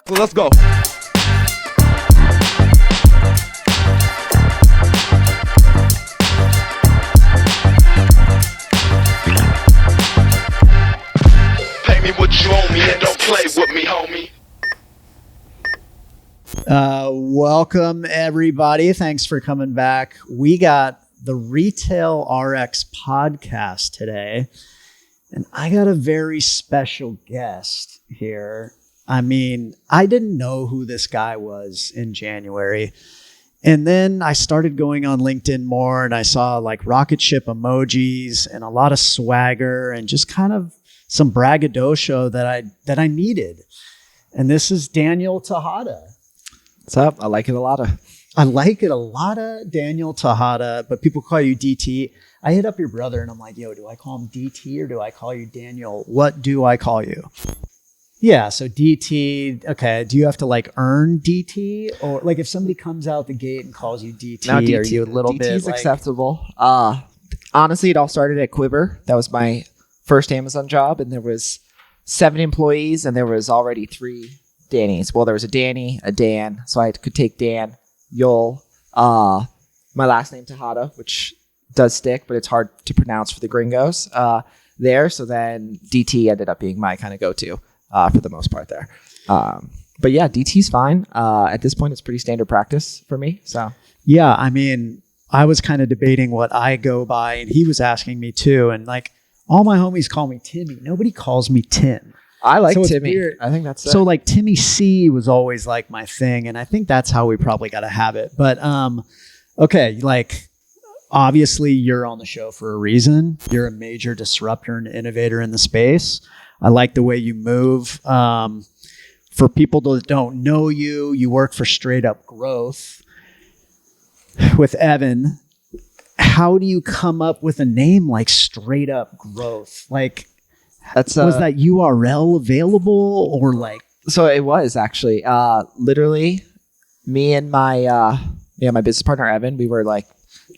So let's go. Pay me what you owe me and don't play with me, homie. Welcome, everybody. Thanks for coming back. We got the Retail RX podcast today, and I got a very special guest here. I mean, I didn't know who this guy was in January. And then I started going on LinkedIn more, and I saw like rocket ship emojis and a lot of swagger and just kind of some braggadocio that I needed. And this is Daniel Tejada. What's up? I like it a lot. Daniel Tejada, but people call you DT. I hit up your brother and I'm like, yo, do I call him DT or do I call you Daniel? What do I call you? Yeah, so DT. Okay, do you have to like earn DT, or like if somebody comes out the gate and calls you DT, Now, DT are you a little DT bit is like, acceptable. Honestly, it all started at Quiver. That was my first Amazon job, and there was 7 employees, and there was already 3 Dannys. Well, there was a Danny, a Dan, so I could take Dan, Yul, my last name Tejada, which does stick, but it's hard to pronounce for the gringos there. So then DT ended up being my kind of go-to for the most part there. But yeah, DT's fine. At this point, it's pretty standard practice for me. So yeah, I mean, I was kind of debating what I go by, and he was asking me too. And like all my homies call me Timmy. Nobody calls me Tim. I like So it's Timmy. weird. I think that's So like Timmy C was always like my thing, and I think that's how we probably got to have it. But okay, like obviously you're on the show for a reason. You're a major disruptor and innovator in the space. I like the way you move. For people that don't know you, you work for Straight Up Growth with Evan. How do you come up with a name like Straight Up Growth? Like, that's was that URL available or like? So it was actually literally me and my my business partner Evan. We were like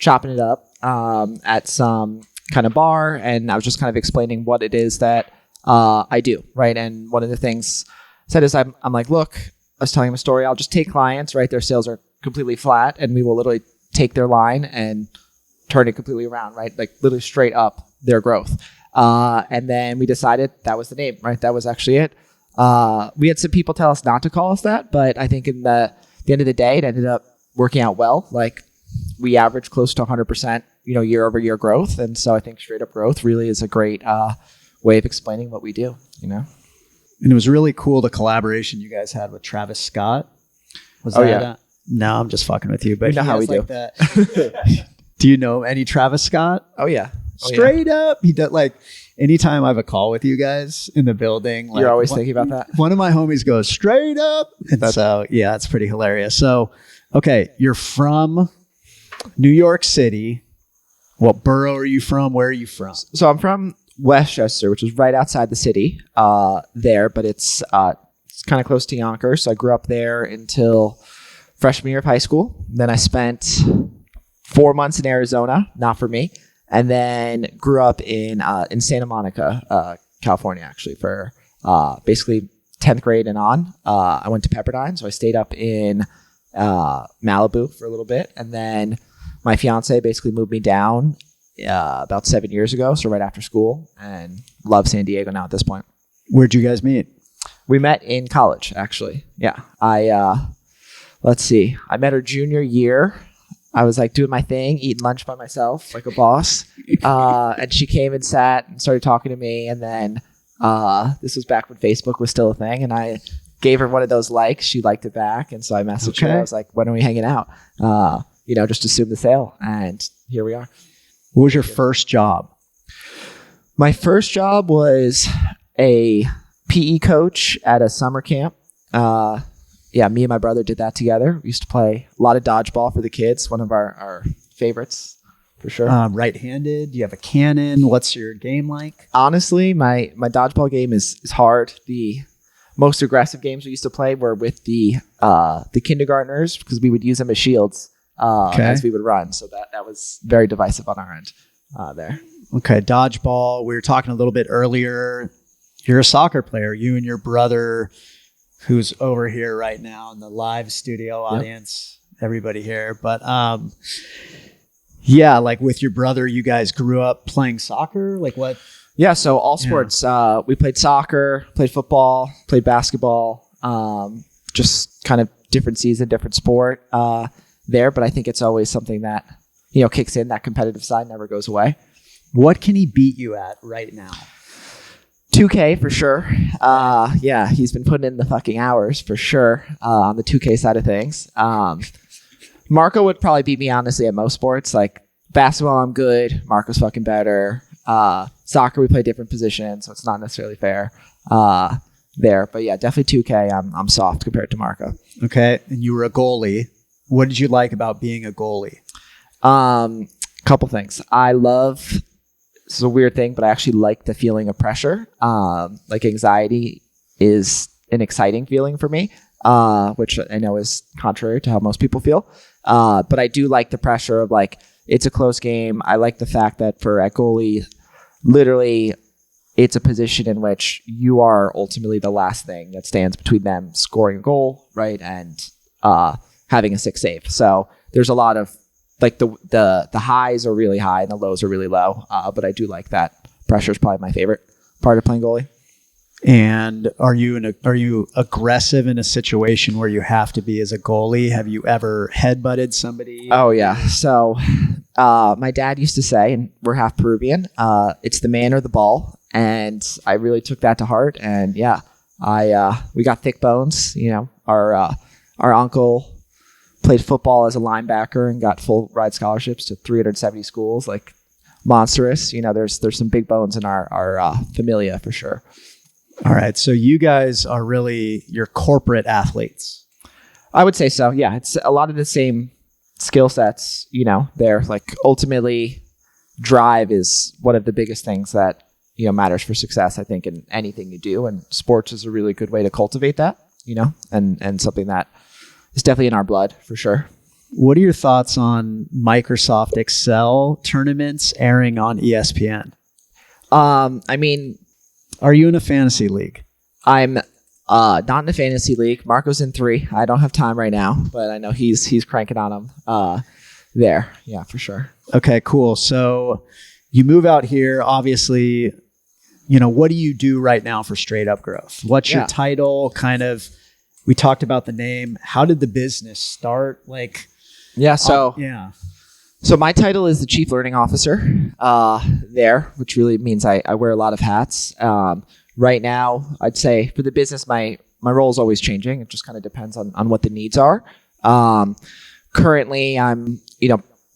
chopping it up at some kind of bar, and I was just kind of explaining what it is that I do, right? And one of the things I said is I'm like, look, I was telling him a story. I'll just take clients, right? Their sales are completely flat, and we will literally take their line and turn it completely around, right? Like literally straight up their growth. And then we decided that was the name, right? That was actually it. We had some people tell us not to call us that, but I think in the end of the day, it ended up working out well. Like we averaged close to 100%, year over year growth. And so I think Straight Up Growth really is a great way of explaining what we do, And it was really cool, the collaboration you guys had with Travis Scott. Was Oh, that yeah. No, I'm just fucking with you. But You know he how has we like that. Do you know any Travis Scott? Oh, yeah. Straight up. He does like anytime I have a call with you guys in the building. Like, You're always thinking about that? One of my homies goes straight up. And so, yeah, it's pretty hilarious. So, okay, you're from New York City. What borough are you from? Where are you from? So I'm from Westchester, which is right outside the city there, but it's kind of close to Yonkers. So I grew up there until freshman year of high school. Then I spent 4 months in Arizona, not for me, and then grew up in Santa Monica, California, actually, for basically 10th grade and on. I went to Pepperdine, so I stayed up in Malibu for a little bit, and then my fiance basically moved me down about 7 years ago, so right after school, and love San Diego now at this point. Where'd you guys meet? We met in college, actually. Yeah. Let's see. I met her junior year. I was like doing my thing, eating lunch by myself like a boss. And she came and sat and started talking to me. And then this was back when Facebook was still a thing. And I gave her one of those likes. She liked it back. And so I messaged her. I was like, when are we hanging out? Just assume the sale. And here we are. What was your first job? My first job was a PE coach at a summer camp. Me and my brother did that together. We used to play a lot of dodgeball for the kids. One of our favorites, for sure. Right-handed? Do you have a cannon? What's your game like? Honestly, my dodgeball game is hard. The most aggressive games we used to play were with the kindergartners because we would use them as shields as we would run. So that was very divisive on our end there. Okay, dodgeball. We were talking a little bit earlier. You're a soccer player. You and your brother who's over here right now in the live studio audience, everybody here. But yeah, like with your brother, you guys grew up playing soccer? Like what? Yeah, so all sports. We played soccer, played football, played basketball, just kind of different season, different sport there. But I think it's always something that, kicks in. That competitive side never goes away. What can he beat you at right now? 2K for sure. Yeah, he's been putting in the fucking hours for sure on the 2K side of things. Marco would probably beat me, honestly, at most sports. Like basketball, I'm good. Marco's fucking better. Soccer, we play different positions, so it's not necessarily fair there. But yeah, definitely 2K. I'm soft compared to Marco. Okay, and you were a goalie. What did you like about being a goalie? Couple things. I love. This is a weird thing, but I actually like the feeling of pressure. Like anxiety is an exciting feeling for me, which I know is contrary to how most people feel. But I do like the pressure of like, it's a close game. I like the fact that for a goalie, literally, it's a position in which you are ultimately the last thing that stands between them scoring a goal, right, and having a 6 save. So there's a lot of like the highs are really high and the lows are really low. But I do like that. Pressure is probably my favorite part of playing goalie. And are you aggressive in a situation where you have to be as a goalie? Have you ever headbutted somebody? Oh yeah. So my dad used to say, and we're half Peruvian, it's the man or the ball. And I really took that to heart. And yeah, we got thick bones. Our uncle played football as a linebacker and got full ride scholarships to 370 schools, like monstrous. There's some big bones in our familia for sure. All right. So you guys are really your corporate athletes. I would say so. Yeah. It's a lot of the same skill sets, there. Like ultimately drive is one of the biggest things that, matters for success, I think, in anything you do. And sports is a really good way to cultivate that, and something that is definitely in our blood for sure. What are your thoughts on Microsoft Excel tournaments airing on ESPN? I mean, are you in a fantasy league? I'm not in a fantasy league. Marco's in 3. I don't have time right now, but I know he's cranking on them there. Yeah, for sure. Okay, cool. So you move out here, obviously, what do you do right now for Straight Up Growth? What's your title? Kind of, we talked about the name. How did the business start? So my title is the Chief Learning Officer there, which really means I wear a lot of hats. Right now, I'd say for the business, my role is always changing. It just kind of depends on what the needs are. Currently, I'm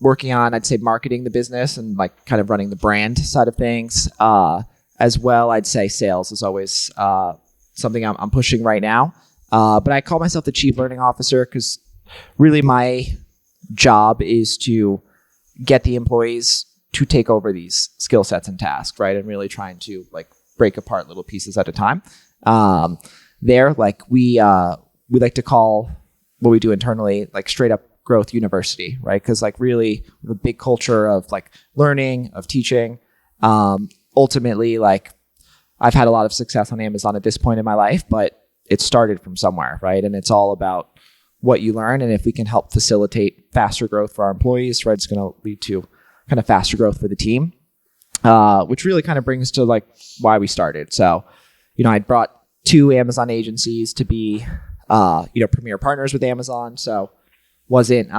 working on, I'd say, marketing the business and like kind of running the brand side of things. As well, I'd say sales is always something I'm pushing right now. But I call myself the Chief Learning Officer because really my job is to get the employees to take over these skill sets and tasks, right? And really trying to like break apart little pieces at a time. We like to call what we do internally like Straight Up Growth University, right? Because like really we have a big culture of like learning, of teaching. Ultimately, like I've had a lot of success on Amazon at this point in my life, but it started from somewhere, right? And it's all about what you learn. And if we can help facilitate faster growth for our employees, right, it's going to lead to kind of faster growth for the team, which really kind of brings to like why we started. So, I brought 2 Amazon agencies to be, premier partners with Amazon. So wasn't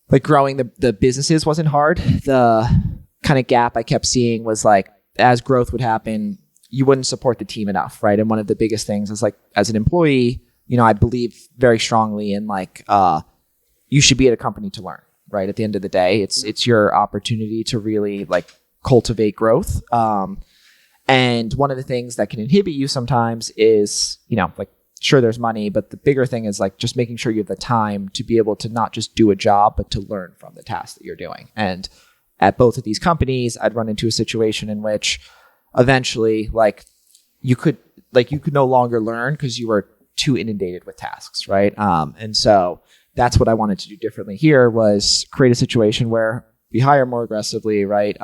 like growing the businesses wasn't hard. The kind of gap I kept seeing was like as growth would happen, you wouldn't support the team enough, right? And one of the biggest things is like as an employee, I believe very strongly in like you should be at a company to learn, right? At the end of the day, it's your opportunity to really like cultivate growth. And one of the things that can inhibit you sometimes is, like sure there's money, but the bigger thing is like just making sure you have the time to be able to not just do a job, but to learn from the task that you're doing. And at both of these companies, I'd run into a situation in which eventually like you could no longer learn because you were too inundated with tasks, right? And so that's what I wanted to do differently here was create a situation where we hire more aggressively, right?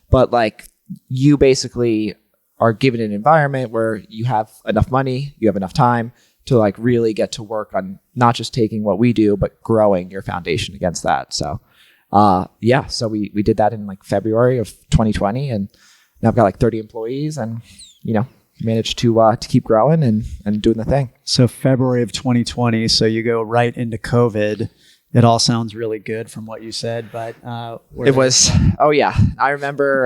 But like you basically are given an environment where you have enough money, you have enough time to like really get to work on not just taking what we do, but growing your foundation against that. So, so we did that in like February of 2020, and now I've got like 30 employees, and managed to keep growing and doing the thing. So February of 2020. So you go right into COVID. It all sounds really good from what you said, but it was. Oh yeah, I remember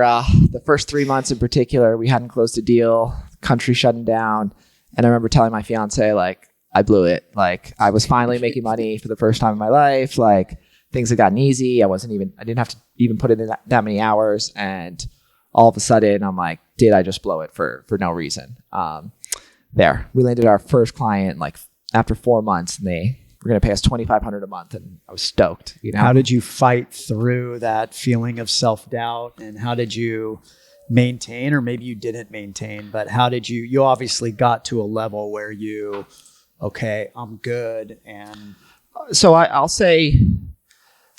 the first 3 months in particular. We hadn't closed a deal, country shutting down. And I remember telling my fiance, like, I blew it. Like, I was finally making money for the first time in my life. Like, things had gotten easy. I didn't have to even put in that many hours. And all of a sudden, I'm like, did I just blow it for no reason? We landed our first client, like, after 4 months, and they were going to pay us $2,500 a month. And I was stoked. How did you fight through that feeling of self-doubt? And how did you maintain, or maybe you didn't maintain, but how did you obviously got to a level where I'm good. And so I'll say,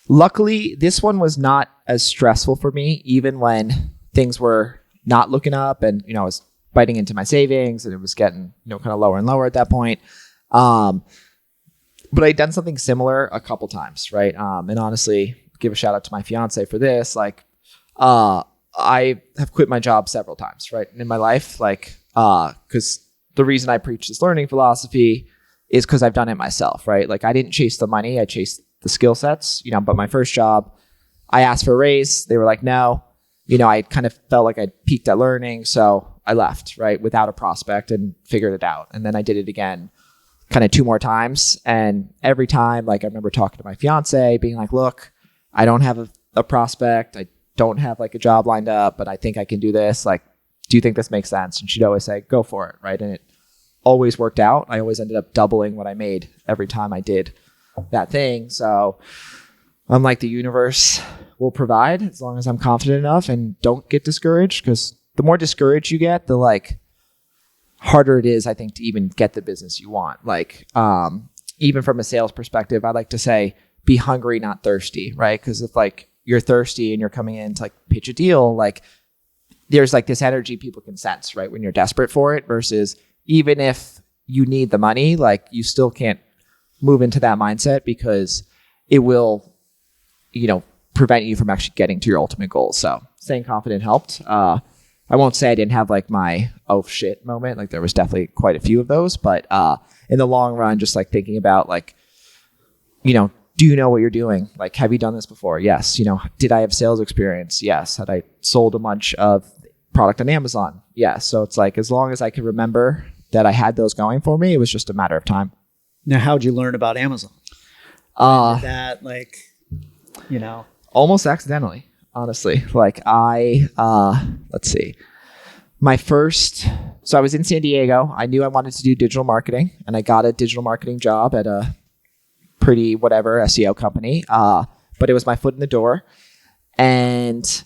luckily this one was not as stressful for me, even when things were not looking up and, I was biting into my savings and it was getting, kind of lower and lower at that point. But I'd done something similar a couple times. Right. And honestly, give a shout out to my fiance for this. Like, I have quit my job several times, right, in my life, like, because the reason I preach this learning philosophy is because I've done it myself, right? Like, I didn't chase the money, I chased the skill sets, but my first job, I asked for a raise, they were like, no, I kind of felt like I'd peaked at learning, so I left, right, without a prospect and figured it out. And then I did it again, kind of 2 more times, and every time, like, I remember talking to my fiance, being like, look, I don't have a prospect, I don't have like a job lined up, but I think I can do this. Like, do you think this makes sense? And she'd always say, go for it. Right. And it always worked out. I always ended up doubling what I made every time I did that thing. So I'm like, the universe will provide as long as I'm confident enough, and don't get discouraged, because the more discouraged you get, the like harder it is, I think, to even get the business you want. Like, even from a sales perspective, I like to say, be hungry, not thirsty. Right. Because if like, you're thirsty and you're coming in to like pitch a deal, like there's like this energy people can sense, right, when you're desperate for it, versus even if you need the money, like you still can't move into that mindset, because it will, prevent you from actually getting to your ultimate goal. So staying confident helped. I won't say I didn't have like my oh shit moment. Like, there was definitely quite a few of those, but in the long run, just like thinking about like, do you know what you're doing? Like, have you done this before? Yes. Did I have sales experience? Yes. Had I sold a bunch of product on Amazon? Yes. So it's like, as long as I could remember that I had those going for me, it was just a matter of time. Now, how'd you learn about Amazon? That, like, almost accidentally, honestly. Like, let's see, so I was in San Diego. I knew I wanted to do digital marketing, and I got a digital marketing job at a pretty whatever SEO company, but it was my foot in the door, and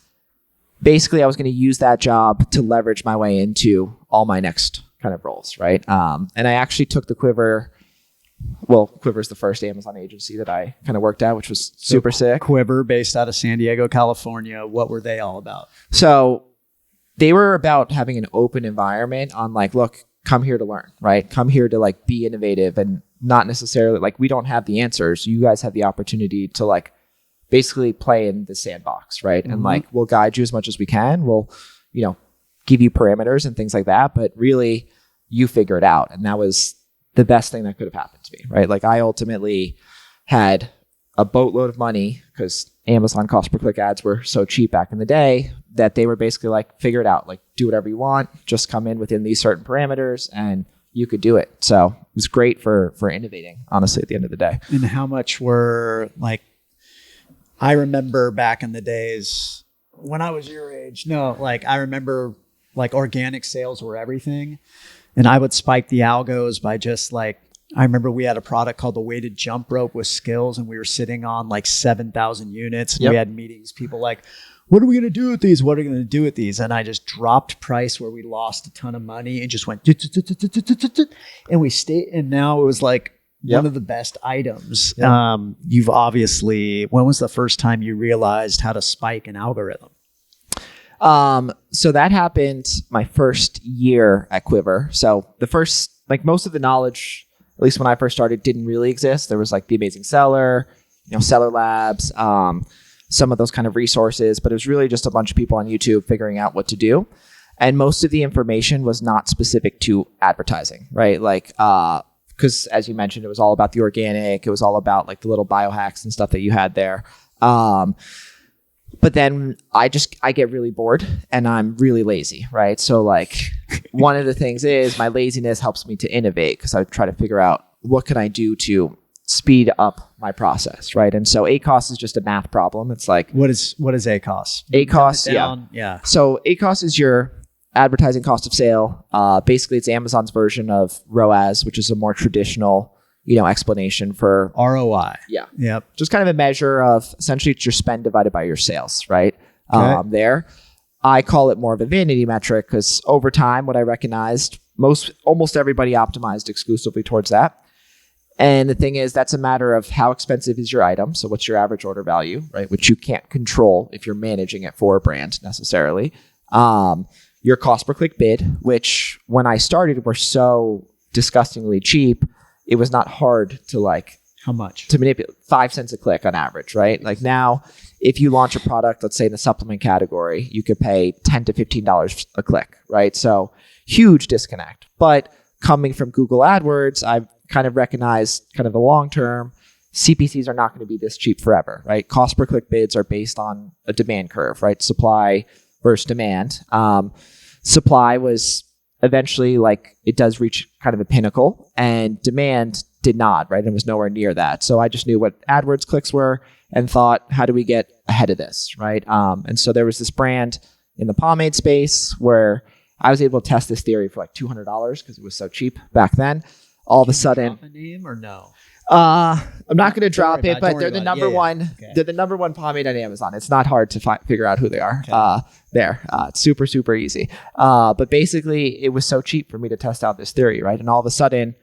basically I was going to use that job to leverage my way into all my next kind of roles, right? And I actually took the Quiver. Well, Quiver's the first Amazon agency that I kind of worked at, which was super sick. Quiver, based out of San Diego, California. What were they all about? So they were about having an open environment on like, look, come here to learn, right? Come here to like be innovative, and not necessarily like, we don't have the answers. You guys have the opportunity to like basically play in the sandbox, right? Mm-hmm. And like, we'll guide you as much as we can. We'll, give you parameters and things like that, but really you figure it out. And that was the best thing that could have happened to me, right? Like, I ultimately had a boatload of money, because Amazon cost per click ads were so cheap back in the day, that they were basically like, figure it out, like, do whatever you want, just come in within these certain parameters and you could do it. So it was great for innovating, honestly, at the end of the day. And how much were like, I remember back in the days when I was your age, I remember like organic sales were everything. And I would spike the algos by just like, I remember we had a product called the weighted jump rope with skills, and we were sitting on like 7,000 units. And Yep. We had meetings, people like, what are we going to do with these? What are we going to do with these? And I just dropped price where we lost a ton of money and just went, and we stayed. And now it was like one of the best items. Yep. You've obviously, when was the first time you realized how to spike an algorithm? So that happened my first year at Quiver. So the first, like most of the knowledge, at least when I first started, didn't really exist. There was like The Amazing Seller, Seller Labs, some of those kind of resources, but it was really just a bunch of people on YouTube figuring out what to do. And most of the information was not specific to advertising, right? Like, because as you mentioned, it was all about the organic. It was all about like the little biohacks and stuff that you had there. But then I get really bored and I'm really lazy, right? So like one of the things is my laziness helps me to innovate because I try to figure out what can I do to speed up my process, right? And so ACOS is just a math problem. It's like what is ACOS? ACOS, yeah. So ACOS is your advertising cost of sale. Basically, it's Amazon's version of ROAS, which is a more traditional explanation for ROI. Yeah. Yep. Just kind of a measure of essentially it's your spend divided by your sales, right? Okay. There. I call it more of a vanity metric because over time, what I recognized, almost everybody optimized exclusively towards that. And the thing is, that's a matter of how expensive is your item. So what's your average order value, right? Which you can't control if you're managing it for a brand necessarily. Your cost per click bid, which when I started were so disgustingly cheap, it was not hard to like how much to manipulate. 5 cents a click on average, right? Like now, if you launch a product, let's say in the supplement category, you could pay $10 to $15 a click, right? So huge disconnect. But coming from Google AdWords, I've kind of recognized kind of the long term CPCs are not going to be this cheap forever, right? Cost per click bids are based on a demand curve, right? Supply versus demand. Supply was eventually like it does reach kind of a pinnacle and demand did not, right? And was nowhere near that. So I just knew what AdWords clicks were and thought, how do we get ahead of this, right? And so there was this brand in the pomade space where I was able to test this theory for like $200 because it was so cheap back then. All of a sudden, drop a name or no? I'm not going to drop it, but they're the number one. Okay. They're the number one pomade on Amazon. It's not hard to figure out who they are. Okay. It's super, super easy. But basically, it was so cheap for me to test out this theory, right? And all of a sudden,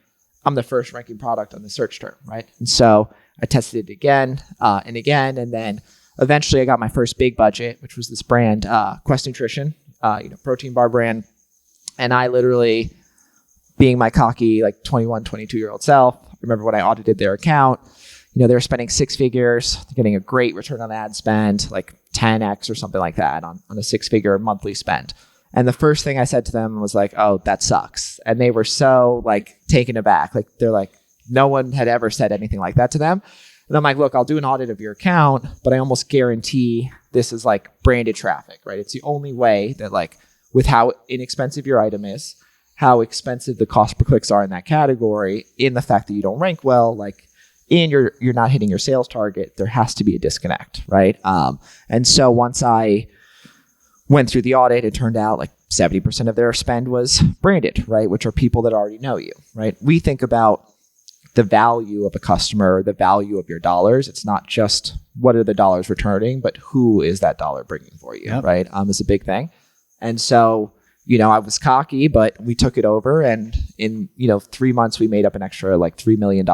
I'm the first ranking product on the search term, right? And so I tested it again and again, and then eventually I got my first big budget, which was this brand, Quest Nutrition, protein bar brand, and I literally, being my cocky like 21, 22-year-old self, remember when I audited their account, they were spending 6 figures, getting a great return on ad spend, like 10x or something like that on a 6-figure monthly spend. And the first thing I said to them was like, oh, that sucks. And they were so like taken aback. Like they're like, no one had ever said anything like that to them. And I'm like, look, I'll do an audit of your account, but I almost guarantee this is like branded traffic, right? It's the only way that like with how inexpensive your item is, how expensive the cost per clicks are in that category, in the fact that you don't rank well, like and you're not hitting your sales target, there has to be a disconnect, right? And so once I went through the audit, it turned out like 70% of their spend was branded, right? Which are people that already know you, right? We think about the value of a customer, the value of your dollars. It's not just what are the dollars returning, but who is that dollar bringing for you, Yep. right? Is a big thing. And so, I was cocky, but we took it over. And in, 3 months, we made up an extra like $3 million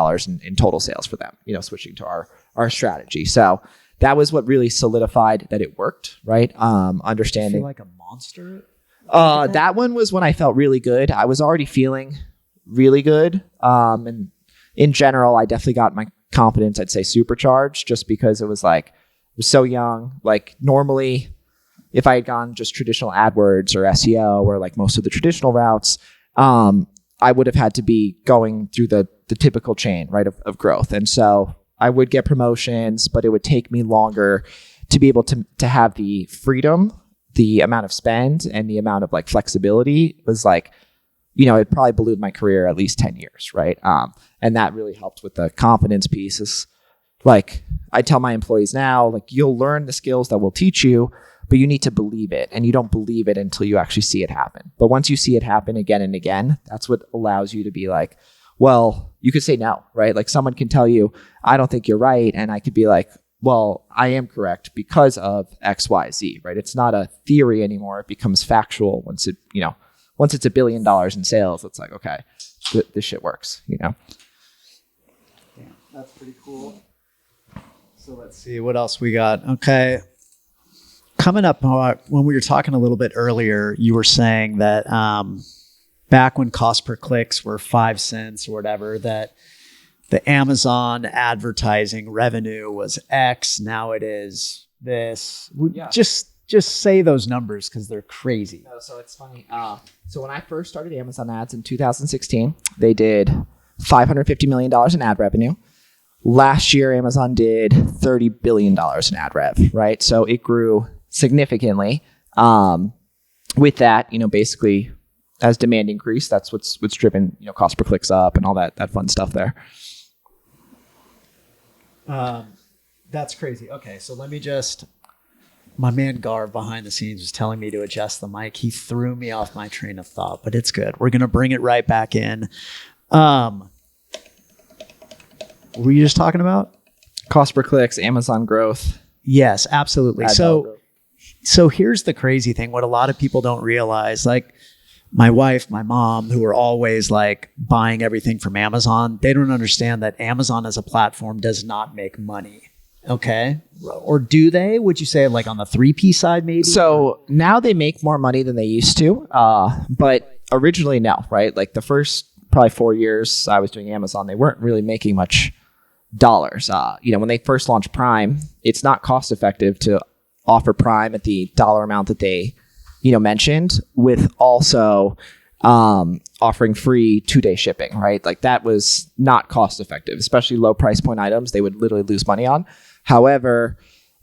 in total sales for them, switching to our strategy. So that was what really solidified that it worked, right? Understanding. You feel like a monster? That one was when I felt really good. I was already feeling really good. And in general, I definitely got my confidence, I'd say, supercharged just because it was so young. Like normally, if I had gone just traditional AdWords or SEO or like most of the traditional routes, I would have had to be going through the typical chain, right, of growth. And so I would get promotions, but it would take me longer to be able to have the freedom, the amount of spend, and the amount of like flexibility was like, it probably ballooned my career at least 10 years, right? And that really helped with the confidence piece. Is like I tell my employees now, like you'll learn the skills that we'll teach you, but you need to believe it, and you don't believe it until you actually see it happen. But once you see it happen again and again, that's what allows you to be like, well, you could say no, right? Like someone can tell you, I don't think you're right. And I could be like, well, I am correct because of X, Y, Z, right? It's not a theory anymore. It becomes factual once it's $1 billion in sales. It's like, okay, this shit works, Yeah, that's pretty cool. So let's see what else we got. Okay. coming up when we were talking a little bit earlier, you were saying that back when cost per clicks were 5 cents or whatever, that the Amazon advertising revenue was X. Now it is this. Yeah. Just say those numbers because they're crazy. No, so it's funny. So when I first started Amazon ads in 2016, they did $550 million in ad revenue. Last year, Amazon did $30 billion in ad rev, right? So it grew significantly. With that, basically as demand increased, that's what's driven, cost per clicks up and all that fun stuff there. That's crazy. Okay, so let me my man Garv behind the scenes was telling me to adjust the mic. He threw me off my train of thought, but it's good. We're going to bring it right back in. What were you just talking about? Cost per clicks, Amazon growth. Yes, absolutely. So here's the crazy thing. What a lot of people don't realize, like my wife, my mom, who are always like buying everything from Amazon, they don't understand that Amazon as a platform does not make money. Okay. Or do they? Would you say like on the 3P side, maybe? So now they make more money than they used to. But originally, no, right? Like the first probably 4 years I was doing Amazon, they weren't really making much dollars. When they first launched Prime, it's not cost effective to offer Prime at the dollar amount that they, mentioned, with also offering free 2-day shipping, right? Like that was not cost effective, especially low price point items they would literally lose money on. However,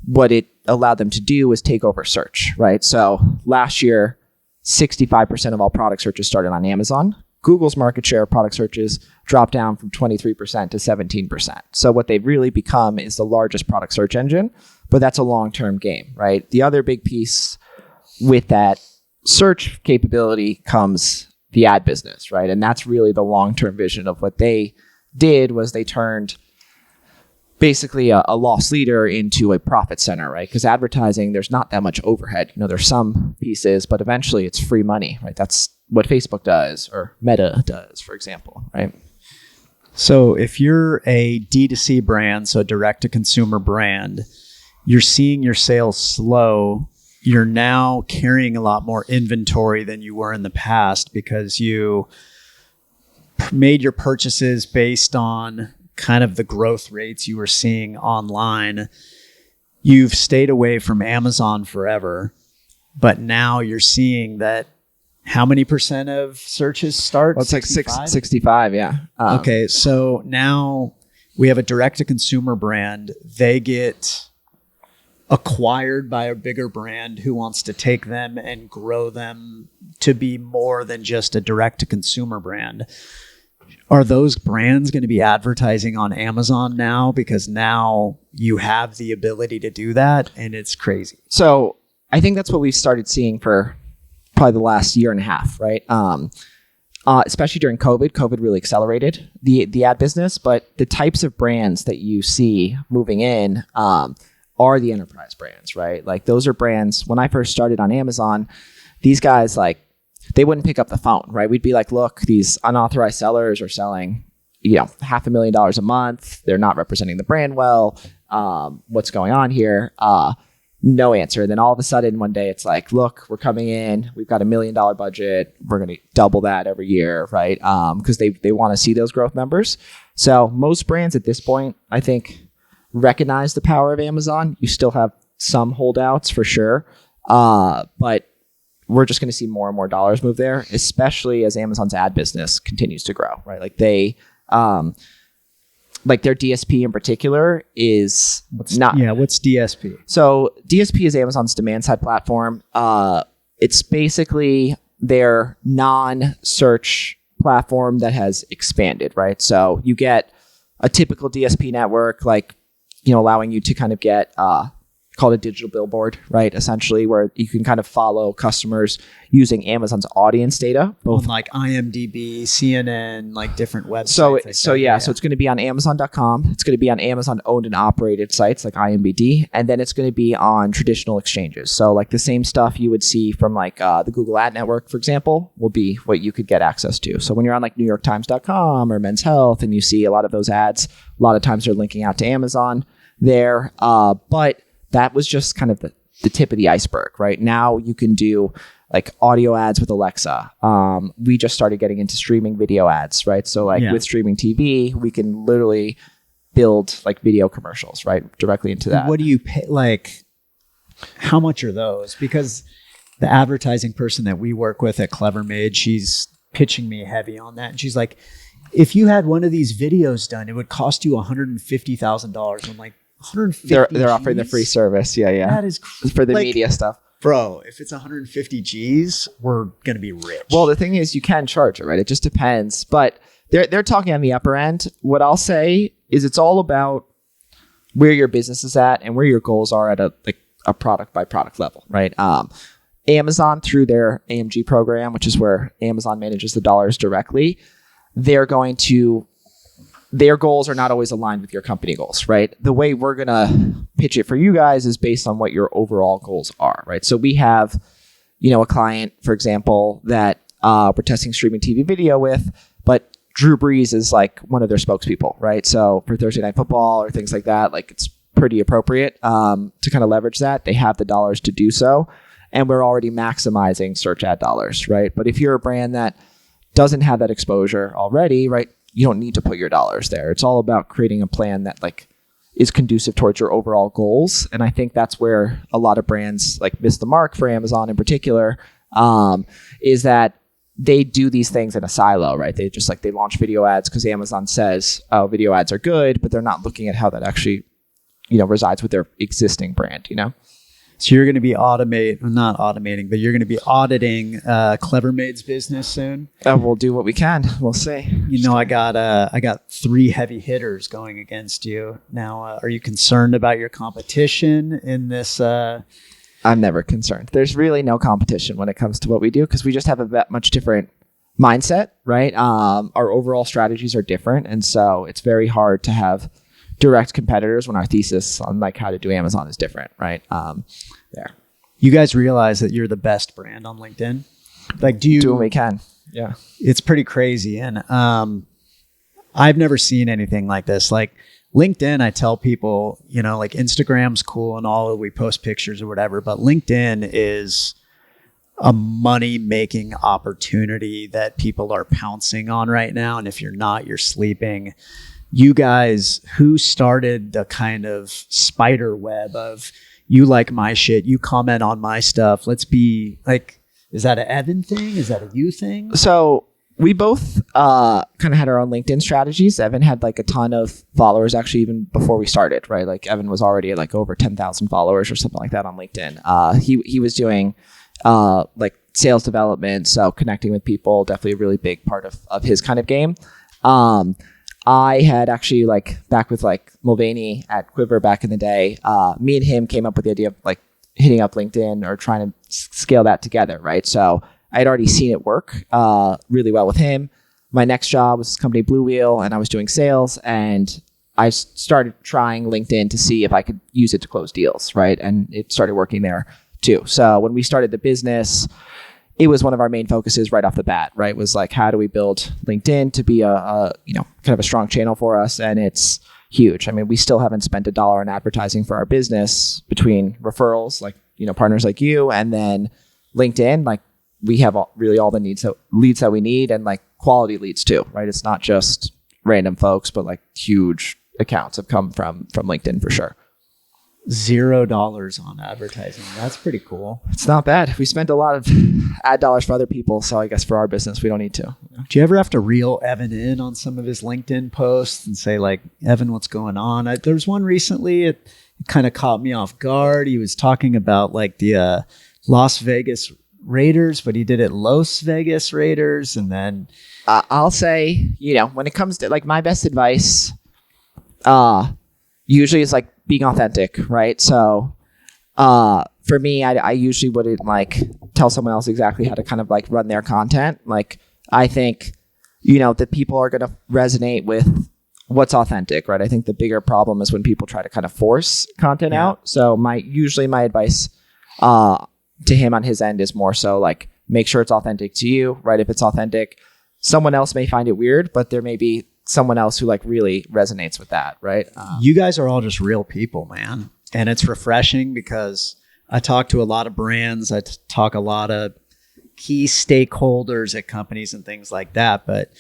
what it allowed them to do was take over search, right? So last year, 65% of all product searches started on Amazon. Google's market share of product searches dropped down from 23% to 17%. So what they've really become is the largest product search engine, but that's a long-term game, right? The other big piece with that search capability comes the ad business, right? And that's really the long-term vision of what they did. Was they turned basically a loss leader into a profit center, right? Because advertising, there's not that much overhead. There's some pieces, but eventually it's free money, right? That's what Facebook does or Meta does, for example, right? So if you're a D2C brand, so direct-to-consumer brand, you're seeing your sales slow. You're now carrying a lot more inventory than you were in the past because you made your purchases based on kind of the growth rates you were seeing online. You've stayed away from Amazon forever, but now you're seeing that how many percent of searches start? Well, it's 65? Like 65, yeah. Okay, so now we have a direct-to-consumer brand. They get acquired by a bigger brand who wants to take them and grow them to be more than just a direct-to-consumer brand. Are those brands going to be advertising on Amazon now? Because now you have the ability to do that, and it's crazy. So I think that's what we've started seeing for probably the last year and a half, right? Especially during COVID. COVID really accelerated the ad business, but the types of brands that you see moving in are the enterprise brands, right? Like those are brands. When I first started on Amazon, these guys, like, they wouldn't pick up the phone, right? We'd be like, look, these unauthorized sellers are selling, $500,000 a month. They're not representing the brand well. What's going on here? No answer. And then all of a sudden one day it's like, look, we're coming in. We've got $1 million budget. We're going to double that every year, right? Because they want to see those growth numbers. So most brands at this point, I think, recognize the power of Amazon. You still have some holdouts for sure. But we're just going to see more and more dollars move there, especially as Amazon's ad business continues to grow, right? Like they, like their DSP in particular is what's DSP? So DSP is Amazon's demand side platform. It's basically their non-search platform that has expanded, right? So you get a typical DSP network, like, allowing you to kind of get, called a digital billboard, right? Essentially, where you can kind of follow customers using Amazon's audience data, both like IMDb, CNN, like different websites. So it's going to be on Amazon.com. It's going to be on Amazon owned and operated sites like IMDb, and then it's going to be on traditional exchanges. So like the same stuff you would see from like the Google Ad Network, for example, will be what you could get access to. So when you're on like NewYorkTimes.com or Men's Health, and you see a lot of those ads, a lot of times they're linking out to Amazon there, but that was just kind of the tip of the iceberg, right? Now you can do like audio ads with Alexa. We just started getting into streaming video ads, right? So like with streaming TV, we can literally build like video commercials, right? Directly into that. What do you pay? Like, how much are those? Because the advertising person that we work with at Clever Made, she's pitching me heavy on that. And she's like, if you had one of these videos done, it would cost you $150,000. I'm like, 150. They're offering the free service. Yeah. That is for the media stuff. Bro, if it's 150 G's, we're going to be rich. Well, the thing is you can charge it, right? It just depends. But they're talking on the upper end. What I'll say is it's all about where your business is at and where your goals are at a product by product level, right? Amazon, through their AMG program, which is where Amazon manages the dollars directly, their goals are not always aligned with your company goals, right? The way we're going to pitch it for you guys is based on what your overall goals are, right? So we have, a client, for example, that we're testing streaming TV video with, but Drew Brees is like one of their spokespeople, right? So for Thursday Night Football or things like that, like it's pretty appropriate to kind of leverage that. They have the dollars to do so. And we're already maximizing search ad dollars, right? But if you're a brand that doesn't have that exposure already, right, you don't need to put your dollars there. It's all about creating a plan that like is conducive towards your overall goals. And I think that's where a lot of brands like miss the mark, for Amazon in particular, is that they do these things in a silo, right? They launch video ads because Amazon says, oh, video ads are good, but they're not looking at how that actually, resides with their existing brand, So you're going to be not automating, but you're going to be auditing Clever Made's business soon. We'll do what we can. We'll see. I got 3 heavy hitters going against you now. Are you concerned about your competition in this? I'm never concerned. There's really no competition when it comes to what we do because we just have a much different mindset, right? Our overall strategies are different, and so it's very hard to have direct competitors when our thesis on like how to do Amazon is different, right? There. You guys realize that you're the best brand on LinkedIn? Like, do what we can. Yeah. It's pretty crazy. And I've never seen anything like this. Like LinkedIn, I tell people, like Instagram's cool and all, we post pictures or whatever, but LinkedIn is a money-making opportunity that people are pouncing on right now. And if you're not, you're sleeping. You guys, who started the kind of spider web of you like my shit, you comment on my stuff. Let's be like, is that an Evan thing? Is that a you thing? So we both kind of had our own LinkedIn strategies. Evan had like a ton of followers actually even before we started, right? Like Evan was already at like over 10,000 followers or something like that on LinkedIn. He was doing like sales development. So connecting with people, definitely a really big part of his kind of game. I had actually like back with like Mulvaney at Quiver back in the day, me and him came up with the idea of like hitting up LinkedIn or trying to scale that together, right? So I had already seen it work really well with him. My next job was this company Blue Wheel, and I was doing sales, and I started trying LinkedIn to see if I could use it to close deals, right? And it started working there too. So when we started the business, it was one of our main focuses right off the bat, right? It was like, how do we build LinkedIn to be a kind of a strong channel for us? And it's huge. I mean, we still haven't spent $1 on advertising for our business between referrals, like, partners like you, and then LinkedIn. Like we have really all the leads that we need, and like quality leads too, right? It's not just random folks, but like huge accounts have come from LinkedIn for sure. $0 on advertising. That's pretty cool. It's not bad. We spent a lot of ad dollars for other people, so I guess for our business, we don't need to. Do you ever have to reel Evan in on some of his LinkedIn posts and say like, Evan, what's going on? There was one recently, it kind of caught me off guard. He was talking about like the Las Vegas Raiders, but he did it Los Vegas Raiders. And then I'll say, when it comes to like my best advice, usually it's like being authentic, right? So for me, I usually wouldn't like tell someone else exactly how to kind of like run their content. Like I think, that people are going to resonate with what's authentic, right? I think the bigger problem is when people try to kind of force content out. So my advice to him on his end is more so like, make sure it's authentic to you, right? If it's authentic, someone else may find it weird, but there may be someone else who like really resonates with that, right? You guys are all just real people, man. And it's refreshing because I talk to a lot of brands. I talk a lot of key stakeholders at companies and things like that. But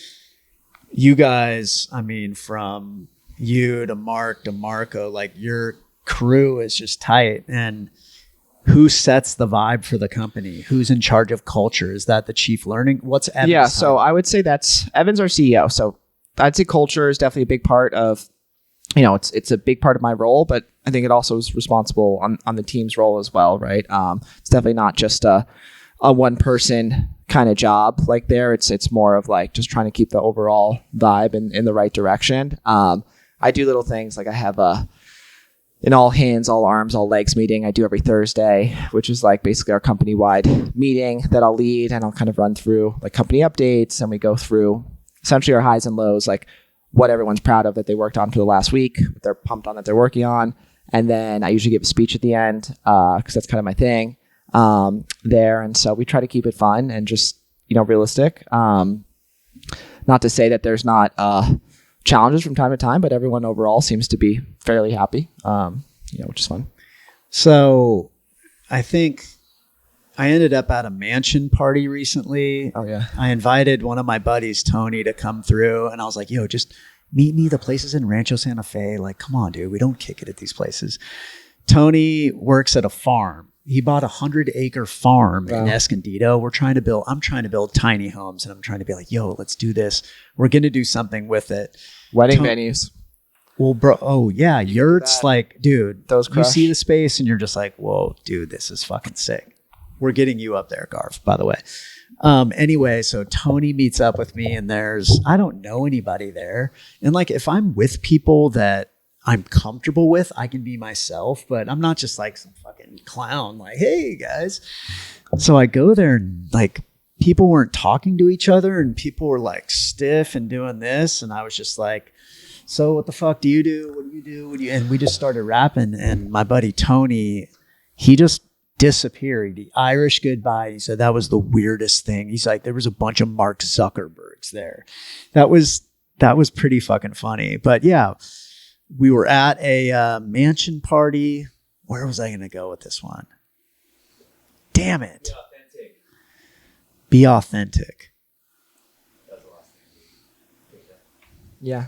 you guys, I mean, from you to Mark to Marco, like your crew is just tight. And who sets the vibe for the company? Who's in charge of culture? Is that the chief learning? What's Evan's Yeah, title? so I would say that's Evan's our CEO. So I'd say culture is definitely a big part of, it's a big part of my role, but I think it also is responsible on the team's role as well, right? It's definitely not just a one person kind of job like there. It's more of like just trying to keep the overall vibe in the right direction. I do little things like I have an all hands, all arms, all legs meeting I do every Thursday, which is like basically our company wide meeting that I'll lead, and I'll kind of run through like company updates, and we go through essentially our highs and lows, like what everyone's proud of that they worked on for the last week, what they're pumped on that they're working on. And then I usually give a speech at the end because that's kind of my thing there. And so we try to keep it fun and just, realistic. Not to say that there's not challenges from time to time, but everyone overall seems to be fairly happy, which is fun. So I think I ended up at a mansion party recently. Oh, yeah. I invited one of my buddies, Tony, to come through. And I was like, yo, just meet me. The places in Rancho Santa Fe. Like, come on, dude. We don't kick it at these places. Tony works at a farm. He bought a 100-acre farm in Escondido. I'm trying to build tiny homes, and I'm trying to be like, yo, let's do this. We're going to do something with it. Wedding venues. Well, bro. Oh, yeah. Yurts, like, dude, those you see the space and you're just like, whoa, dude, this is fucking sick. We're getting you up there, Garf, by the way. Anyway, so Tony meets up with me, and I don't know anybody there. And like, if I'm with people that I'm comfortable with, I can be myself, but I'm not just like some fucking clown, like, hey guys. So I go there, and like, people weren't talking to each other, and people were like stiff and doing this. And I was just like, so what the fuck do you do? What do you do? And we just started rapping, and my buddy Tony, he just disappeared. He Irish goodbye. He said that was the weirdest thing. He's like, there was a bunch of Mark Zuckerbergs there. That was pretty fucking funny. But yeah, we were at a mansion party. Where was I going to go with this one? Damn it. Be authentic. Yeah.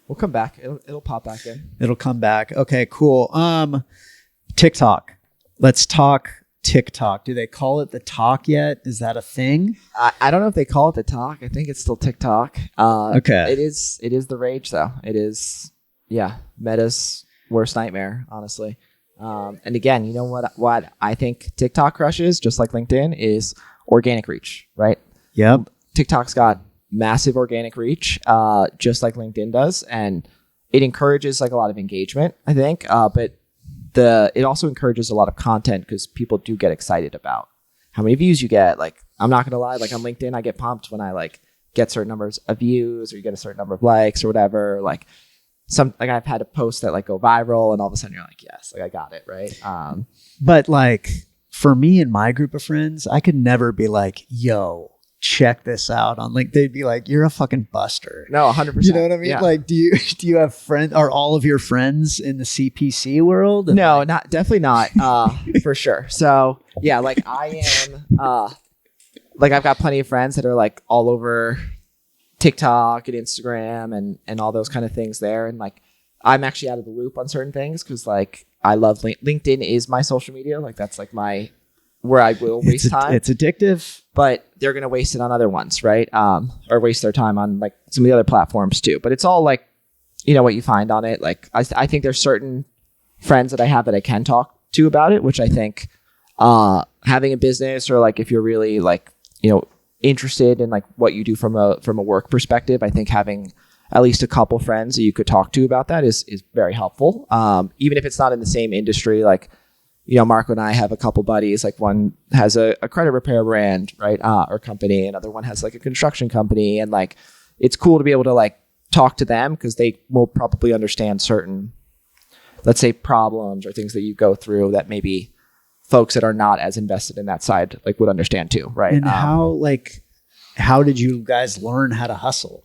We'll come back. It'll pop back in. It'll come back. Okay, cool. TikTok. Let's talk TikTok. Do they call it the talk yet? Is that a thing? I don't know if they call it the talk. I think it's still TikTok. Okay. It is the rage though. It is, Meta's worst nightmare, honestly. And again, you know what I think TikTok crushes, just like LinkedIn, is organic reach, right? Yep. TikTok's got massive organic reach, just like LinkedIn does. And it encourages like a lot of engagement, I think. But it also encourages a lot of content because people do get excited about how many views you get. Like, I'm not going to lie, like on LinkedIn, I get pumped when I like get certain numbers of views or you get a certain number of likes or whatever. Like I've had a post that like go viral and all of a sudden you're like, yes, like I got it. Right. But like for me and my group of friends, I could never be like, yo, check this out on LinkedIn. They'd be like, you're a fucking buster. No, 100%. You know what I mean? Yeah. Like, do you have friends? Are all of your friends in the CPC world? And No, like, definitely not. For sure. So yeah, like I am, like I've got plenty of friends that are like all over TikTok and Instagram and all those kind of things there. And like, I'm actually out of the loop on certain things because like I love LinkedIn is my social media. Like that's like where I will waste time. It's addictive. But they're going to waste it on other ones, right? Or waste their time on like some of the other platforms too. But it's all like, what you find on it. Like I think there's certain friends that I have that I can talk to about it, which I think having a business or like if you're really like, interested in like what you do from a work perspective, I think having at least a couple friends that you could talk to about that is very helpful. Even if it's not in the same industry, like, Marco and I have a couple buddies, like one has a credit repair brand, right? Or company. Another one has like a construction company. And like, it's cool to be able to like talk to them because they will probably understand certain, let's say, problems or things that you go through that maybe folks that are not as invested in that side like would understand too, right? And how did you guys learn how to hustle?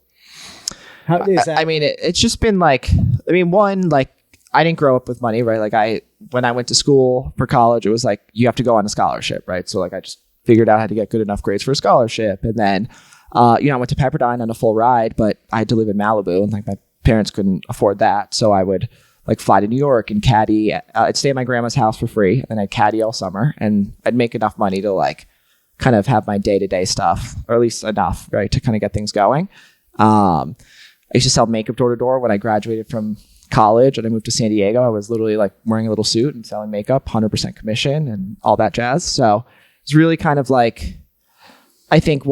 How is that? I mean, it's just been like, one, like I didn't grow up with money, right? Like when I went to school for college, it was like, you have to go on a scholarship, right? So like, I just figured out how to get good enough grades for a scholarship. And then, I went to Pepperdine on a full ride, but I had to live in Malibu and like my parents couldn't afford that. So I would like fly to New York and caddy. I'd stay at my grandma's house for free, and then I'd caddy all summer, and I'd make enough money to like kind of have my day-to-day stuff, or at least enough, right, to kind of get things going. I used to sell makeup door to door when I graduated from college and I moved to San Diego. I was literally like wearing a little suit and selling makeup, 100% commission and all that jazz. So it's really kind of like, I think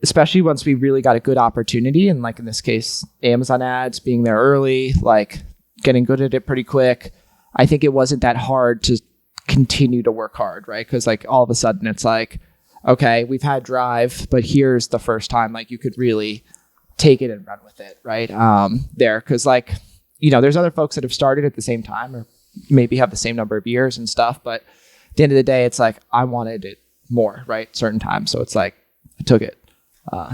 especially once we really got a good opportunity, and like in this case, Amazon ads, being there early, like getting good at it pretty quick, I think it wasn't that hard to continue to work hard, right? Because like all of a sudden it's like, okay, we've had drive, but here's the first time like you could really take it and run with it, right? There, because like, there's other folks that have started at the same time or maybe have the same number of years and stuff, but at the end of the day, it's like I wanted it more, right? Certain times, so it's like I took it.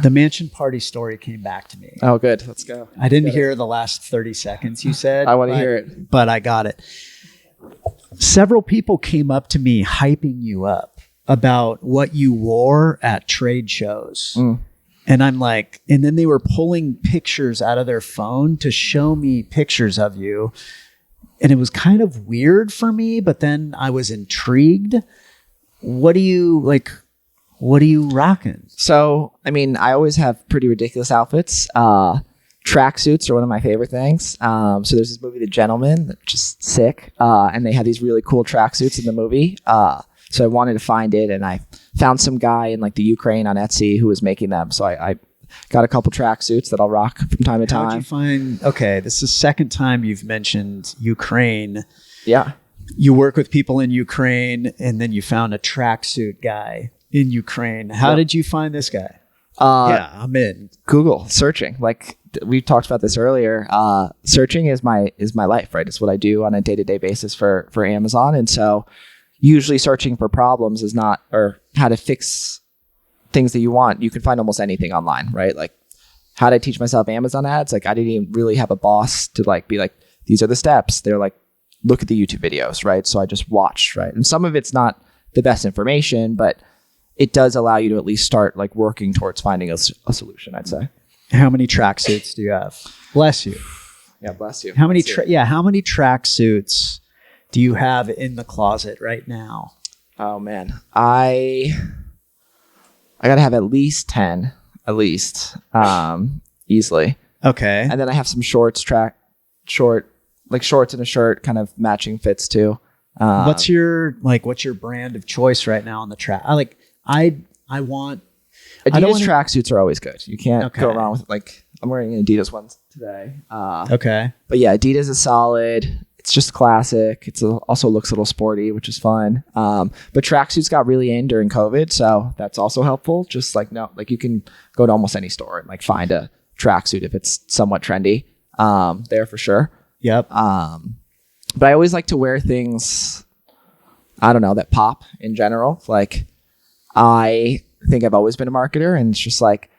The mansion party story came back to me. Oh, good. Let's go. I didn't hear the last 30 seconds you said. I want to hear it. But I got it. Several people came up to me hyping you up about what you wore at trade shows. Mm. And I'm like, and then they were pulling pictures out of their phone to show me pictures of you. And it was kind of weird for me, but then I was intrigued. What are you rocking? So, I mean, I always have pretty ridiculous outfits. Tracksuits are one of my favorite things. So there's this movie, The Gentleman, that's just sick. And they had these really cool tracksuits in the movie. So I wanted to find it, and I found some guy in like the Ukraine on Etsy who was making them. So I got a couple tracksuits that I'll rock from time to time. How'd you find? Okay, this is the second time you've mentioned Ukraine. Yeah, you work with people in Ukraine, and then you found a tracksuit guy in Ukraine. How did you find this guy? Yeah, I'm in. Google searching. Like we talked about this earlier. Searching is my life, right? It's what I do on a day-to-day basis for Amazon, and so usually searching for problems is not, or how to fix things that you want. You can find almost anything online, right? Like how to teach myself Amazon ads. Like I didn't even really have a boss to like be like, these are the steps. They're like, look at the YouTube videos, right? So I just watched, right? And some of it's not the best information, but it does allow you to at least start like working towards finding a solution, I'd say. How many tracksuits do you have? Bless you. Yeah, bless you. How many tracksuits do you have in the closet right now? Oh man, I gotta have at least 10, easily. Okay. And then I have some shorts and a shirt, kind of matching fits too. What's your brand of choice right now on the track? I want Adidas tracksuits are always good. You can't go wrong with like I'm wearing Adidas ones today. Okay. But yeah, Adidas is solid. It's just classic. It's also looks a little sporty, which is fun. But tracksuits got really in during COVID, so that's also helpful. Just like you can go to almost any store and like find a tracksuit if it's somewhat trendy. There for sure. Yep. But I always like to wear things, I don't know, that pop in general. Like I think I've always been a marketer, and it's just like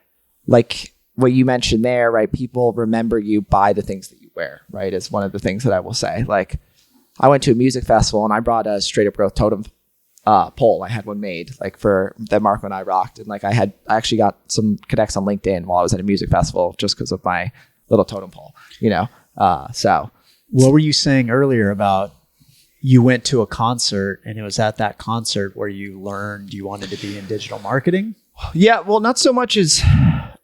what you mentioned there, right? People remember you by the things that you wear, right? Is one of the things that I will say. Like I went to a music festival and I brought a straight up growth totem pole. I had one made like for that Marco and I rocked. And like I actually got some connects on LinkedIn while I was at a music festival just because of my little totem pole, so. What were you saying earlier about you went to a concert and it was at that concert where you learned you wanted to be in digital marketing? Yeah, well, not so much as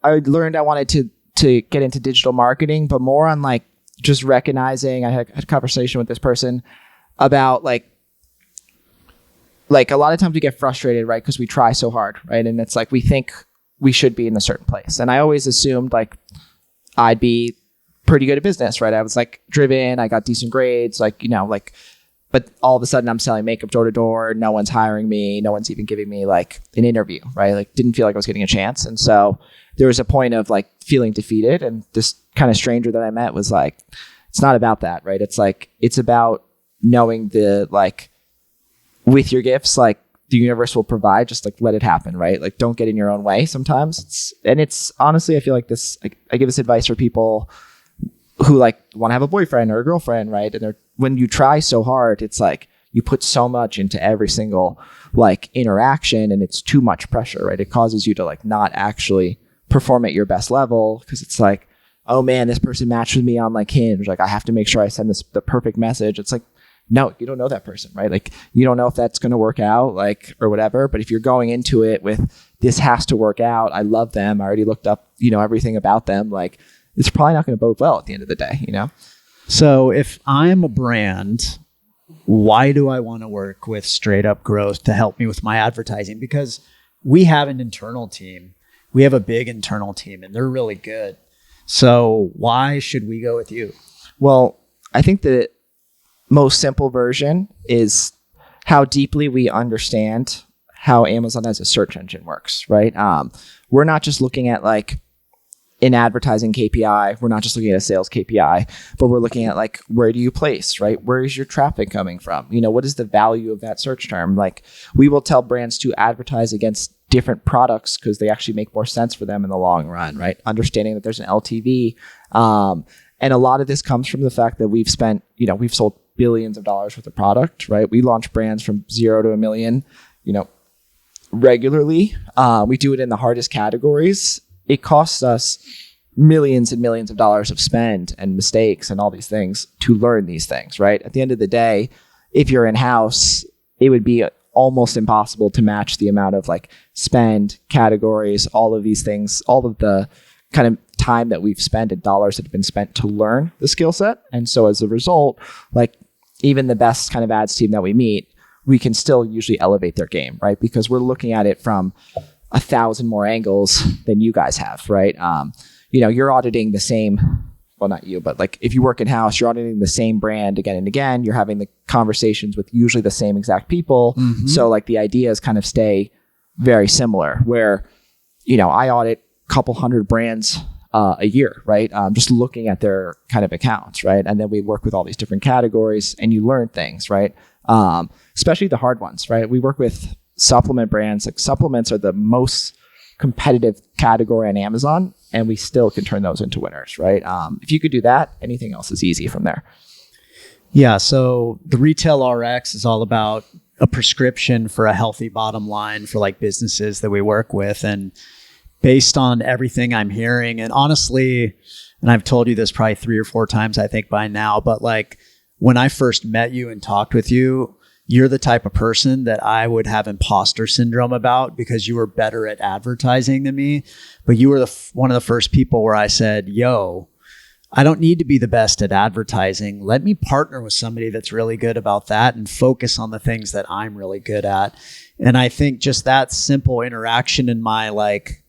I learned I wanted to get into digital marketing, but more on like just recognizing. I had a conversation with this person about like a lot of times we get frustrated, right? Because we try so hard, right? And it's like we think we should be in a certain place. And I always assumed like I'd be pretty good at business, right? I was like driven, I got decent grades, but all of a sudden I'm selling makeup door to door. No one's hiring me. No one's even giving me like an interview, right? Like didn't feel like I was getting a chance. And so there was a point of like feeling defeated. And this kind of stranger that I met was like, it's not about that, right? It's like, it's about knowing with your gifts, like the universe will provide, just like let it happen, right? Like don't get in your own way sometimes. It's honestly, I feel like this, I give this advice for people who like want to have a boyfriend or a girlfriend, right? And when you try so hard, it's like you put so much into every single like interaction, and it's too much pressure, right? It causes you to like not actually perform at your best level, because it's like, oh man, this person matched with me on like Hinge. Like I have to make sure I send the perfect message. It's like, no, you don't know that person, right? Like you don't know if that's going to work out, like, or whatever. But if you're going into it with this has to work out, I love them, I already looked up, everything about them, like it's probably not going to bode well at the end of the day, So if I'm a brand, why do I want to work with Straight Up Growth to help me with my advertising? Because we have an internal team. We have a big internal team and they're really good. So why should we go with you? Well, I think the most simple version is how deeply we understand how Amazon as a search engine works, right? We're not just looking at like an advertising KPI. We're not just looking at a sales KPI, but we're looking at like, where do you place, right? Where is your traffic coming from? What is the value of that search term? Like we will tell brands to advertise against different products because they actually make more sense for them in the long run, right? Understanding that there's an LTV. And a lot of this comes from the fact that we've sold billions of dollars worth of product, right? We launch brands from 0 to 1 million, regularly. We do it in the hardest categories. It costs us millions and millions of dollars of spend and mistakes and all these things to learn these things, right? At the end of the day, if you're in-house, it would be almost impossible to match the amount of like spend, categories, all of these things, all of the kind of time that we've spent and dollars that have been spent to learn the skill set. And so as a result, like even the best kind of ads team that we meet, we can still usually elevate their game, right? Because we're looking at it from 1,000 more angles than you guys have, right? You're auditing the same, well, not you, but like if you work in-house, you're auditing the same brand again and again. You're having the conversations with usually the same exact people. Mm-hmm. So like the ideas kind of stay very similar where, I audit a couple hundred brands a year, right? Just looking at their kind of accounts, right? And then we work with all these different categories and you learn things, right? Especially the hard ones, right? We work with supplement brands. Like supplements are the most competitive category on Amazon, and we still can turn those into winners, right? If you could do that, anything else is easy from there. Yeah. So the Retail RX is all about a prescription for a healthy bottom line for like businesses that we work with. And based on everything I'm hearing, and honestly, and I've told you this probably 3 or 4 times, I think by now, but like when I first met you and talked with you, you're the type of person that I would have imposter syndrome about because you were better at advertising than me. But you were one of the first people where I said, yo, I don't need to be the best at advertising. Let me partner with somebody that's really good about that and focus on the things that I'm really good at. And I think just that simple interaction in my like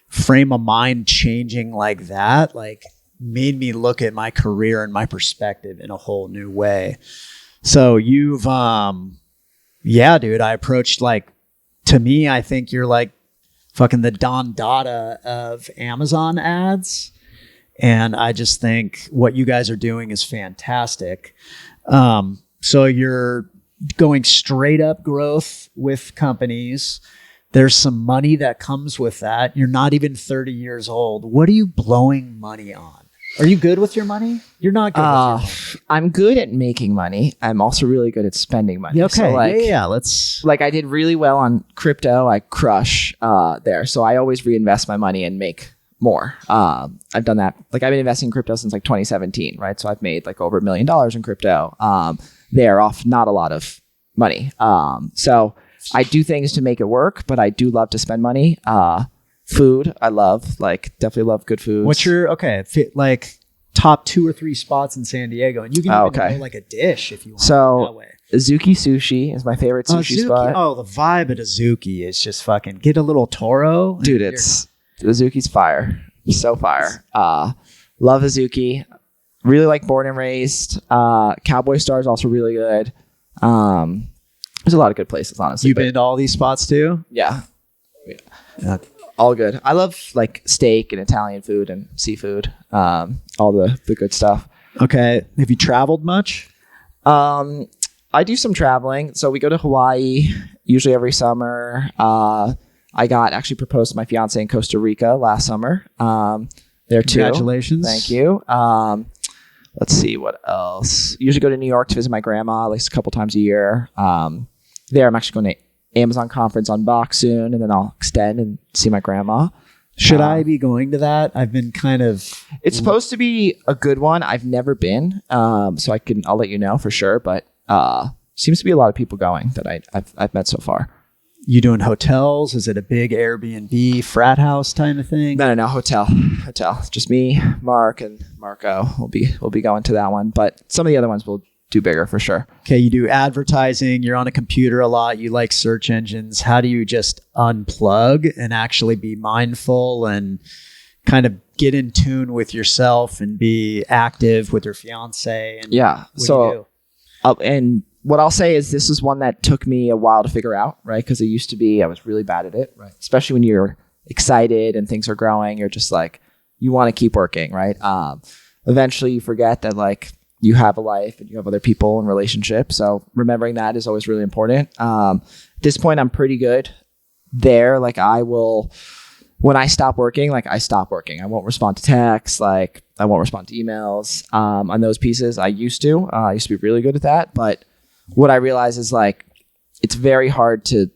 frame of mind changing like that, like made me look at my career and my perspective in a whole new way. So you've, yeah, dude, I approached like, to me, I think you're like fucking the Don Dada of Amazon ads. And I just think what you guys are doing is fantastic. So you're going straight up growth with companies. There's some money that comes with that. You're not even 30 years old. What are you blowing money on? Are you good with your money? You're not good with your money. I'm good at making money. I'm also really good at spending money. Okay. So Let's. Like I did really well on crypto. I crush there. So I always reinvest my money and make more. I've done that. Like I've been investing in crypto since like 2017, right? So I've made like over $1 million in crypto. There off not a lot of money. So I do things to make it work, but I do love to spend money. Food, I love, like definitely love good food. What's your, like top 2 or 3 spots in San Diego? And you can even go like a dish if you want that way. Azuki Sushi is my favorite sushi spot. Oh, the vibe at Azuki is just fucking, get a little Toro. Dude, Azuki's fire. So fire. Love Azuki. Really like Born and Raised. Cowboy Star is also really good. There's a lot of good places, honestly. You've been to all these spots too? Yeah. All good. I love like steak and Italian food and seafood. All the good stuff. Okay. Have you traveled much? I do some traveling. So we go to Hawaii usually every summer. I got actually proposed to my fiance in Costa Rica last summer. There too. Congratulations. Thank you. let's see what else. Usually go to New York to visit my grandma at least a couple times a year. There, I'm actually going to Amazon conference on Box soon, and then I'll extend and see my grandma. Should I be going to that? I've been kind of... It's supposed to be a good one. I've never been, so I'll let you know for sure. But seems to be a lot of people going that I've met so far. You doing hotels? Is it a big Airbnb frat house kind of thing? No, hotel. Just me, Mark, and Marco. We'll be going to that one. But some of the other ones will do bigger for sure. Okay, you do advertising. You're on a computer a lot. You like search engines. How do you just unplug and actually be mindful and kind of get in tune with yourself and be active with your fiance? And yeah. So, and what I'll say is this is one that took me a while to figure out, right? Because it used to be, I was really bad at it, right? Especially when you're excited and things are growing, you're just like, you want to keep working, right? Eventually you forget that like you have a life and you have other people and relationships. So remembering that is always really important. At this point, I'm pretty good there. Like when I stop working, like I stop working. I won't respond to texts. Like I won't respond to emails on those pieces. I used to be really good at that. But what I realize is like, it's very hard to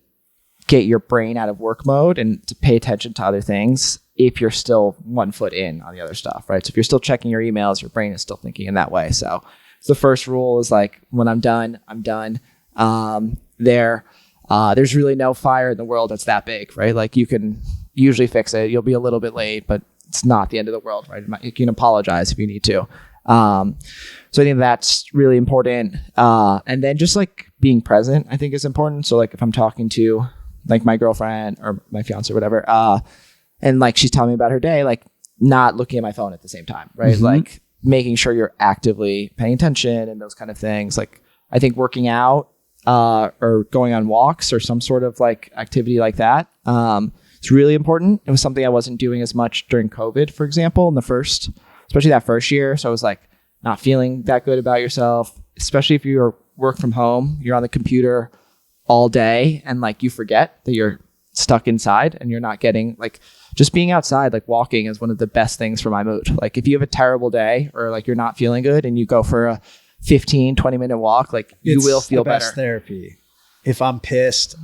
get your brain out of work mode and to pay attention to other things if you're still 1 foot in on the other stuff, right? So if you're still checking your emails, your brain is still thinking in that way. So the first rule is like, when I'm done, I'm done. There's really no fire in the world that's that big, right? Like you can usually fix it. You'll be a little bit late, but it's not the end of the world, right? You can apologize if you need to. So I think that's really important. And then just like being present, I think is important. So like if I'm talking to like my girlfriend or my fiance or whatever, and like she's telling me about her day, like not looking at my phone at the same time, right? Mm-hmm. Like making sure you're actively paying attention and those kind of things. Like I think working out or going on walks or some sort of like activity like that, it's really important. It was something I wasn't doing as much during COVID, for example, especially that first year. So I was like not feeling that good about yourself, especially if you're work from home, you're on the computer all day and like you forget that you're stuck inside and you're not getting like just being outside, like walking is one of the best things for my mood. Like if you have a terrible day or like you're not feeling good and you go for a 15-20 minute walk, like you will feel better. It's therapy. If I'm pissed,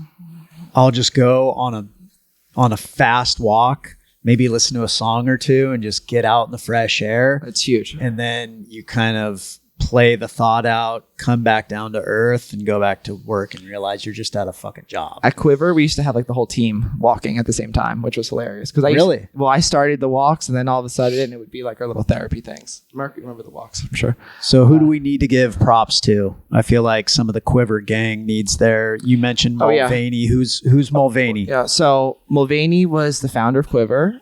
I'll just go on a fast walk, maybe listen to a song or two and just get out in the fresh air. It's huge. And then you kind of play the thought out, come back down to earth and go back to work and realize you're just at a fucking job. At Quiver, we used to have like the whole team walking at the same time, which was hilarious. Really? I started the walks and then all of a sudden it would be like our little therapy things. Mark, you remember the walks, I'm sure. So who do we need to give props to? I feel like some of the Quiver gang needs you mentioned Mulvaney. Yeah. Who's Mulvaney? Yeah. So Mulvaney was the founder of Quiver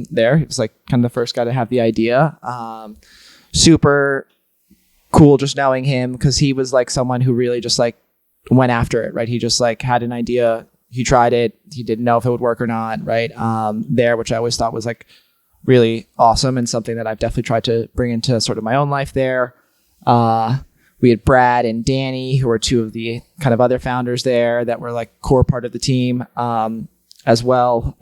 there. He was like kind of the first guy to have the idea. Super cool just knowing him because he was like someone who really just like went after it, right? He just like had an idea, he tried it, he didn't know if it would work or not, right? Which I always thought was like really awesome and something that I've definitely tried to bring into sort of my own life there. We had Brad and Danny, who were two of the kind of other founders there that were like core part of the team as well.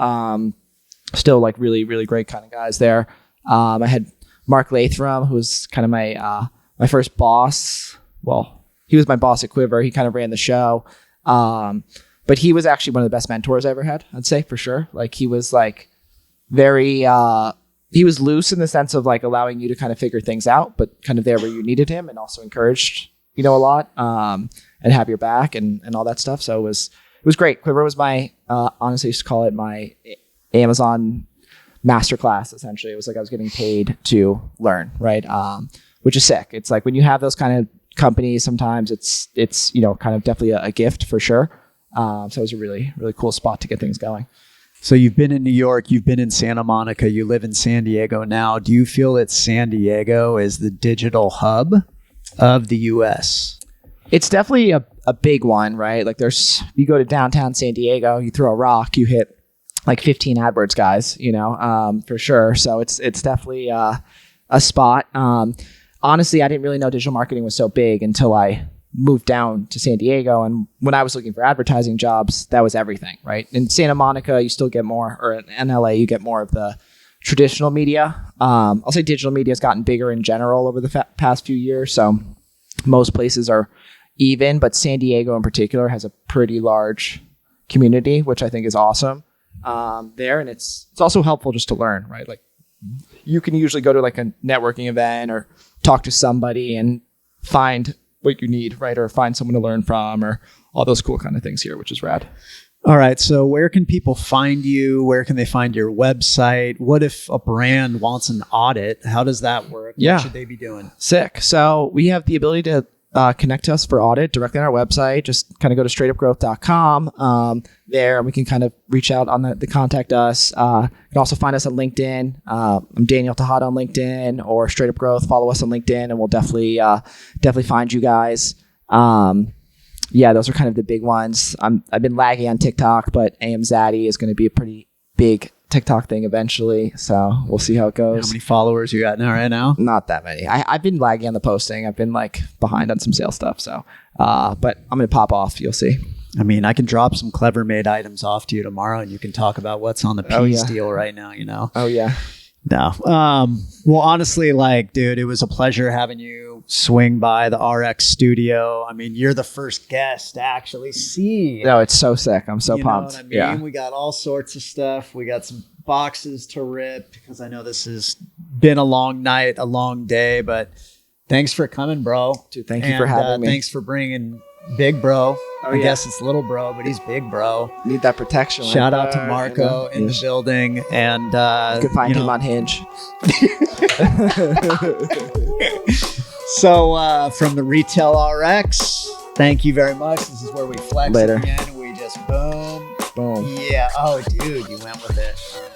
Still like really, really great kind of guys there. I had Mark Lathram, who was kind of my first boss. Well, he was my boss at Quiver. He kind of ran the show. But he was actually one of the best mentors I ever had, I'd say, for sure. Like he was like very, he was loose in the sense of like allowing you to kind of figure things out, but kind of there where you needed him and also encouraged, a lot and have your back and all that stuff. So it was great. Quiver was my, honestly, I used to call it my Amazon masterclass, essentially. It was like I was getting paid to learn, right? Which is sick. It's like when you have those kind of companies, sometimes it's kind of definitely a gift for sure. So it was a really, really cool spot to get things going. So you've been in New York, you've been in Santa Monica, you live in San Diego now. Do you feel that San Diego is the digital hub of the U.S.? It's definitely a big one, right? Like you go to downtown San Diego, you throw a rock, you hit like 15 AdWords guys, for sure. So it's definitely a spot. Honestly, I didn't really know digital marketing was so big until I moved down to San Diego. And when I was looking for advertising jobs, that was everything, right? In Santa Monica, you still get more, or in LA, you get more of the traditional media. I'll say digital media has gotten bigger in general over the past few years. So most places are even, but San Diego in particular has a pretty large community, which I think is awesome there. And it's also helpful just to learn, right? Like you can usually go to like a networking event or talk to somebody and find what you need, right? Or find someone to learn from or all those cool kind of things here, which is rad. All right. So where can people find you? Where can they find your website? What if a brand wants an audit? How does that work? Yeah. What should they be doing? Sick. So we have the ability to connect to us for audit directly on our website. Just kind of go to straightupgrowth.com there, and we can kind of reach out on the contact us. You can also find us on LinkedIn. I'm Daniel Tejada on LinkedIn or Straight Up Growth. Follow us on LinkedIn, and we'll definitely find you guys. Yeah, those are kind of the big ones. I've been lagging on TikTok, but AM Zaddy is going to be a pretty big TikTok thing eventually. So we'll see how it goes. How many followers you got now right now? Not that many. I've been lagging on the posting. I've been like behind on some sales stuff. So, but I'm going to pop off. You'll see. I mean, I can drop some clever made items off to you tomorrow and you can talk about what's on the Peas deal right now, you know? Oh, yeah. No. Well, honestly, like, dude, it was a pleasure having you swing by the RX studio. I mean, you're the first guest to actually see. No, it's so sick. I'm so you pumped. Know what I mean? Yeah. We got all sorts of stuff. We got some boxes to rip because I know this has been a long night, a long day, but thanks for coming, bro. Dude, thank you for having me. Thanks for bringing Big Bro. I yeah. guess it's little bro, but he's big bro. Need that protection. Shout out to Marco in the building. And you can find him on Hinge. So from the Retail RX, thank you very much. This is where we flex Later. again. We just boom. Boom. Yeah. Oh, dude, you went with it.